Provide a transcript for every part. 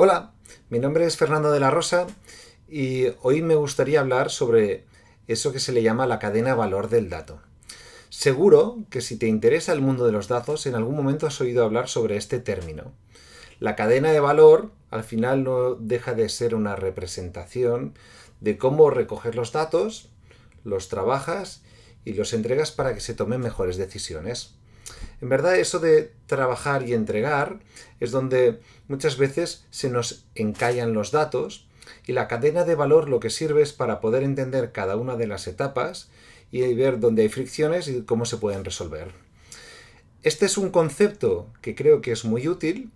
Hola, mi nombre es Fernando de la Rosa y hoy me gustaría hablar sobre eso que se le llama la cadena de valor del dato. Seguro que si te interesa el mundo de los datos, en algún momento has oído hablar sobre este término. La cadena de valor al final no deja de ser una representación de cómo recoger los datos, los trabajas y los entregas para que se tomen mejores decisiones. En verdad, eso de trabajar y entregar es donde muchas veces se nos encallan los datos y la cadena de valor lo que sirve es para poder entender cada una de las etapas y ver dónde hay fricciones y cómo se pueden resolver. Este es un concepto que creo que es muy útil,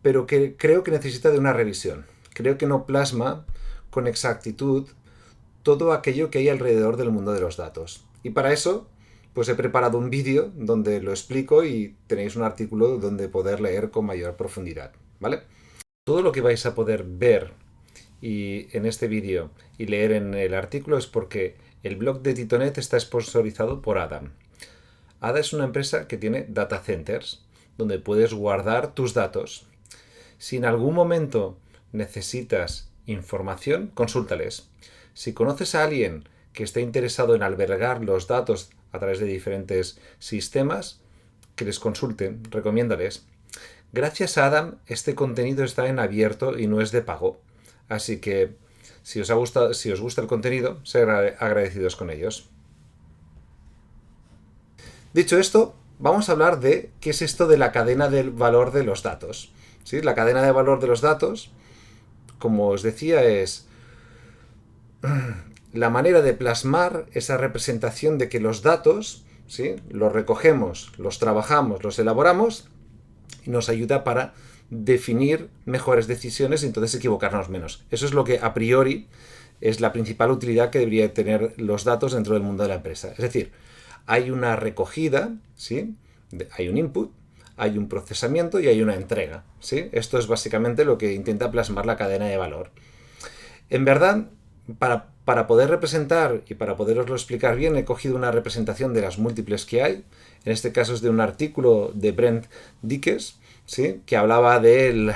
pero que creo que necesita de una revisión. Creo que no plasma con exactitud todo aquello que hay alrededor del mundo de los datos. Y para eso, pues he preparado un vídeo donde lo explico y tenéis un artículo donde poder leer con mayor profundidad, ¿vale? Todo lo que vais a poder ver en este vídeo y leer en el artículo es porque el blog de Titonet está sponsorizado por Adam. Ada es una empresa que tiene data centers donde puedes guardar tus datos. Si en algún momento necesitas información, consúltales. Si conoces a alguien que esté interesado en albergar los datos a través de diferentes sistemas, que les consulten, recomiéndales. Gracias a Adam, este contenido está en abierto y no es de pago. Así que, si os gusta el contenido, ser agradecidos con ellos. Dicho esto, vamos a hablar de qué es esto de la cadena del valor de los datos. ¿Sí? La cadena de valor de los datos, como os decía, es la manera de plasmar esa representación de que los datos, ¿sí?, los recogemos, los trabajamos, los elaboramos y nos ayuda para definir mejores decisiones y entonces equivocarnos menos. Eso es lo que a priori es la principal utilidad que debería tener los datos dentro del mundo de la empresa. Es decir, hay una recogida, ¿sí?, hay un input, hay un procesamiento y hay una entrega, ¿sí? Esto es básicamente lo que intenta plasmar la cadena de valor. En verdad, para poder representar y para poderoslo explicar bien, he cogido una representación de las múltiples que hay. En este caso es de un artículo de Brent Dickes, ¿sí?, que hablaba de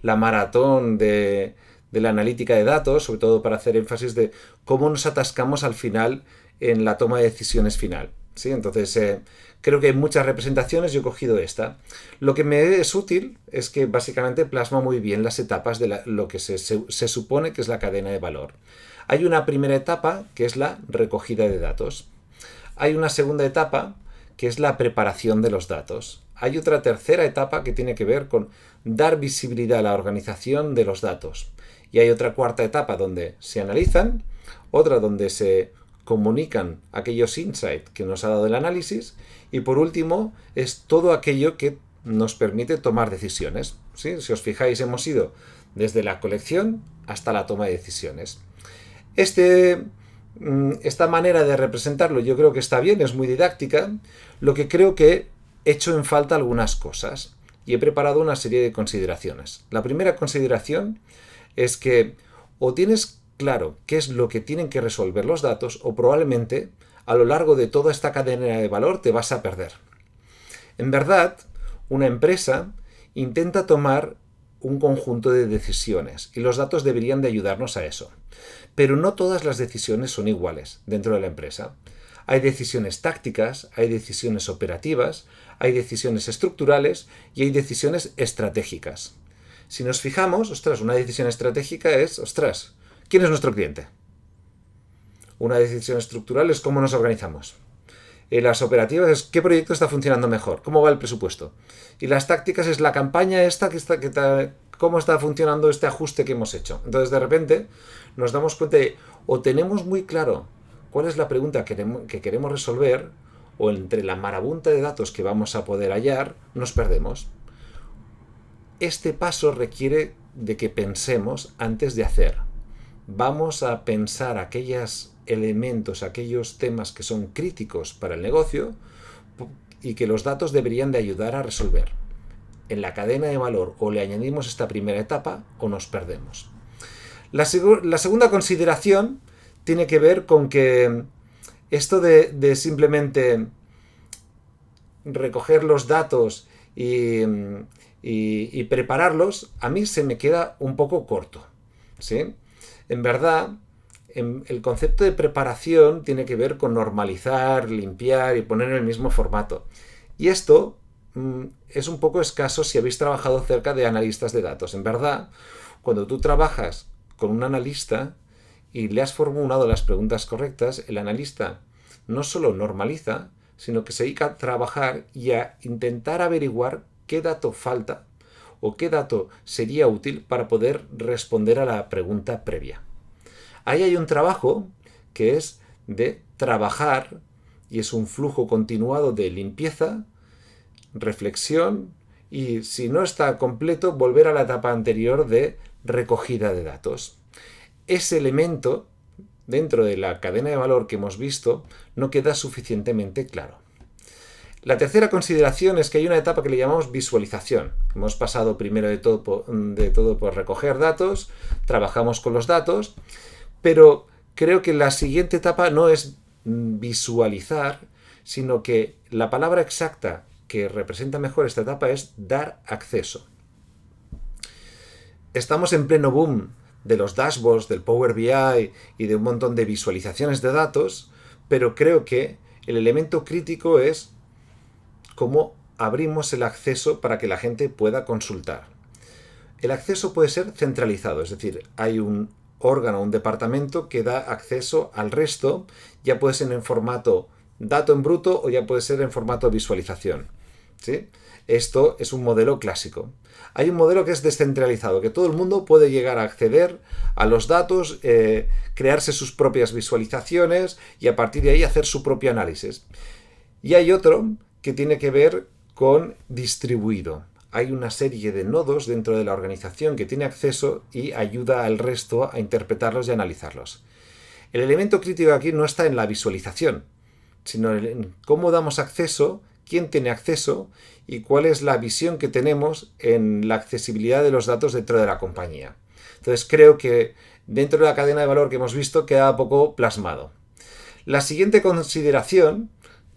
la maratón de la analítica de datos, sobre todo para hacer énfasis de cómo nos atascamos al final en la toma de decisiones final. ¿Sí? Entonces, creo que hay muchas representaciones, yo he cogido esta. Lo que me es útil es que básicamente plasma muy bien las etapas de lo que se supone que es la cadena de valor. Hay una primera etapa que es la recogida de datos. Hay una segunda etapa que es la preparación de los datos. Hay otra tercera etapa que tiene que ver con dar visibilidad a la organización de los datos. Y hay otra cuarta etapa donde se analizan, otra donde se comunican aquellos insights que nos ha dado el análisis y por último es todo aquello que nos permite tomar decisiones. ¿Sí? Si os fijáis, hemos ido desde la colección hasta la toma de decisiones. Esta manera de representarlo yo creo que está bien, es muy didáctica. Lo que creo que he hecho en falta algunas cosas y he preparado una serie de consideraciones. La primera consideración es que o tienes claro qué es lo que tienen que resolver los datos o probablemente a lo largo de toda esta cadena de valor te vas a perder. En verdad, una empresa intenta tomar un conjunto de decisiones y los datos deberían de ayudarnos a eso. Pero no todas las decisiones son iguales dentro de la empresa. Hay decisiones tácticas, hay decisiones operativas, hay decisiones estructurales y hay decisiones estratégicas. Si nos fijamos, una decisión estratégica es, ¿quién es nuestro cliente? Una decisión estructural es cómo nos organizamos. Las operativas es qué proyecto está funcionando mejor, cómo va el presupuesto. Y las tácticas es la campaña cómo está funcionando este ajuste que hemos hecho. Entonces de repente nos damos cuenta de o tenemos muy claro cuál es la pregunta que queremos resolver o entre la marabunta de datos que vamos a poder hallar nos perdemos. Este paso requiere de que pensemos antes de hacer. Vamos a pensar aquellos elementos, aquellos temas que son críticos para el negocio y que los datos deberían de ayudar a resolver. En la cadena de valor o le añadimos esta primera etapa o nos perdemos. La segunda consideración tiene que ver con que esto de simplemente recoger los datos y, y prepararlos, a mí se me queda un poco corto, ¿sí? En verdad, el concepto de preparación tiene que ver con normalizar, limpiar y poner en el mismo formato. Y esto es un poco escaso si habéis trabajado cerca de analistas de datos. En verdad, cuando tú trabajas con un analista y le has formulado las preguntas correctas, el analista no solo normaliza, sino que se dedica a trabajar y a intentar averiguar qué dato falta o qué dato sería útil para poder responder a la pregunta previa. Ahí hay un trabajo que es de trabajar y es un flujo continuado de limpieza, reflexión y, si no está completo, volver a la etapa anterior de recogida de datos. Ese elemento dentro de la cadena de valor que hemos visto no queda suficientemente claro. La tercera consideración es que hay una etapa que le llamamos visualización. Hemos pasado primero de todo por recoger datos, trabajamos con los datos, pero creo que la siguiente etapa no es visualizar, sino que la palabra exacta que representa mejor esta etapa es dar acceso. Estamos en pleno boom de los dashboards, del Power BI y de un montón de visualizaciones de datos, pero creo que el elemento crítico es cómo abrimos el acceso para que la gente pueda consultar. El acceso puede ser centralizado, es decir, hay un órgano, un departamento que da acceso al resto, ya puede ser en formato dato en bruto o ya puede ser en formato visualización, ¿sí? Esto es un modelo clásico. Hay un modelo que es descentralizado, que todo el mundo puede llegar a acceder a los datos, crearse sus propias visualizaciones y a partir de ahí hacer su propio análisis. Y hay otro que tiene que ver con distribuido. Hay una serie de nodos dentro de la organización que tiene acceso y ayuda al resto a interpretarlos y analizarlos. El elemento crítico aquí no está en la visualización, sino en cómo damos acceso, quién tiene acceso y cuál es la visión que tenemos en la accesibilidad de los datos dentro de la compañía. Entonces creo que dentro de la cadena de valor que hemos visto queda poco plasmado. La siguiente consideración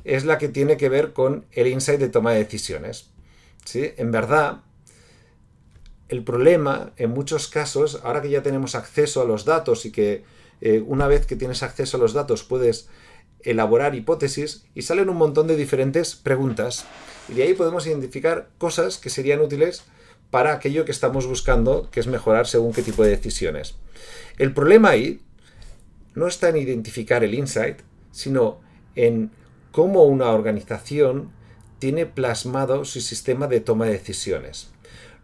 es la que tiene que ver con el insight de toma de decisiones. ¿Sí? En verdad, el problema en muchos casos, ahora que ya tenemos acceso a los datos y que una vez que tienes acceso a los datos puedes elaborar hipótesis y salen un montón de diferentes preguntas y de ahí podemos identificar cosas que serían útiles para aquello que estamos buscando, que es mejorar según qué tipo de decisiones. El problema ahí no está en identificar el insight, sino en cómo una organización tiene plasmado su sistema de toma de decisiones.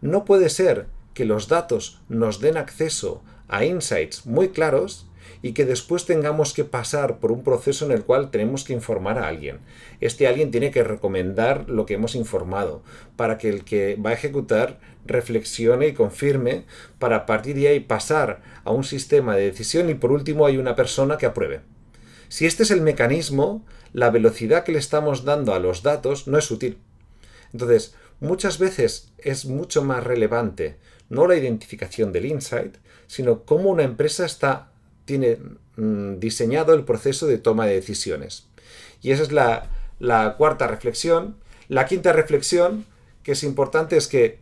No puede ser que los datos nos den acceso a insights muy claros y que después tengamos que pasar por un proceso en el cual tenemos que informar a alguien. Este alguien tiene que recomendar lo que hemos informado para que el que va a ejecutar reflexione y confirme para a partir de ahí pasar a un sistema de decisión y por último hay una persona que apruebe. Si este es el mecanismo, la velocidad que le estamos dando a los datos no es útil. Entonces, muchas veces es mucho más relevante no la identificación del insight, sino cómo una empresa tiene diseñado el proceso de toma de decisiones. Y esa es la cuarta reflexión. La quinta reflexión, que es importante, es que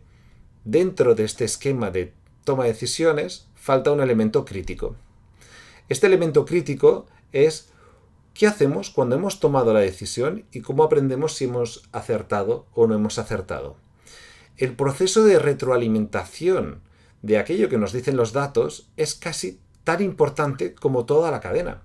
dentro de este esquema de toma de decisiones falta un elemento crítico. Este elemento crítico es ¿qué hacemos cuando hemos tomado la decisión y cómo aprendemos si hemos acertado o no hemos acertado? El proceso de retroalimentación de aquello que nos dicen los datos es casi tan importante como toda la cadena.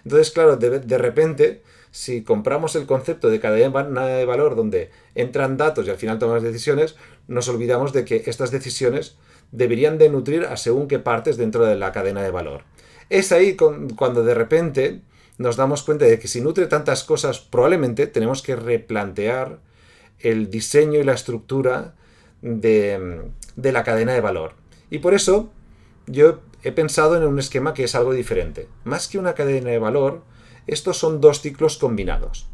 Entonces, claro, de repente, si compramos el concepto de cadena de valor donde entran datos y al final tomamos decisiones, nos olvidamos de que estas decisiones deberían de nutrir a según qué partes dentro de la cadena de valor. Es ahí cuando de repente nos damos cuenta de que si nutre tantas cosas, probablemente tenemos que replantear el diseño y la estructura de la cadena de valor. Y por eso yo he pensado en un esquema que es algo diferente. Más que una cadena de valor, estos son dos ciclos combinados.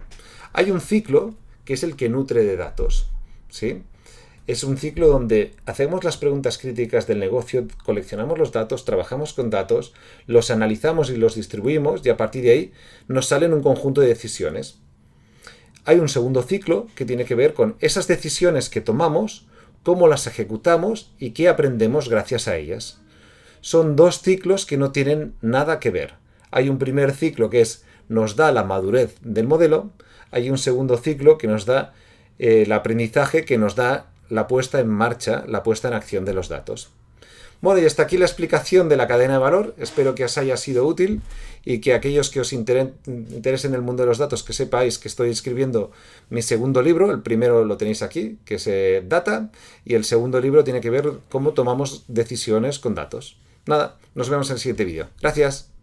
Hay un ciclo que es el que nutre de datos, ¿sí? Es un ciclo donde hacemos las preguntas críticas del negocio, coleccionamos los datos, trabajamos con datos, los analizamos y los distribuimos y a partir de ahí nos salen un conjunto de decisiones. hay un segundo ciclo que tiene que ver con esas decisiones que tomamos, cómo las ejecutamos y qué aprendemos gracias a ellas. Son dos ciclos que no tienen nada que ver. Hay un primer ciclo que nos da la madurez del modelo, hay un segundo ciclo que nos da el aprendizaje, que nos da la puesta en marcha, la puesta en acción de los datos. Bueno, y hasta aquí la explicación de la cadena de valor. Espero que os haya sido útil y que aquellos que os interesen el mundo de los datos, que sepáis que estoy escribiendo mi segundo libro. El primero lo tenéis aquí, que es Data, y el segundo libro tiene que ver cómo tomamos decisiones con datos. Nada, nos vemos en el siguiente vídeo. Gracias.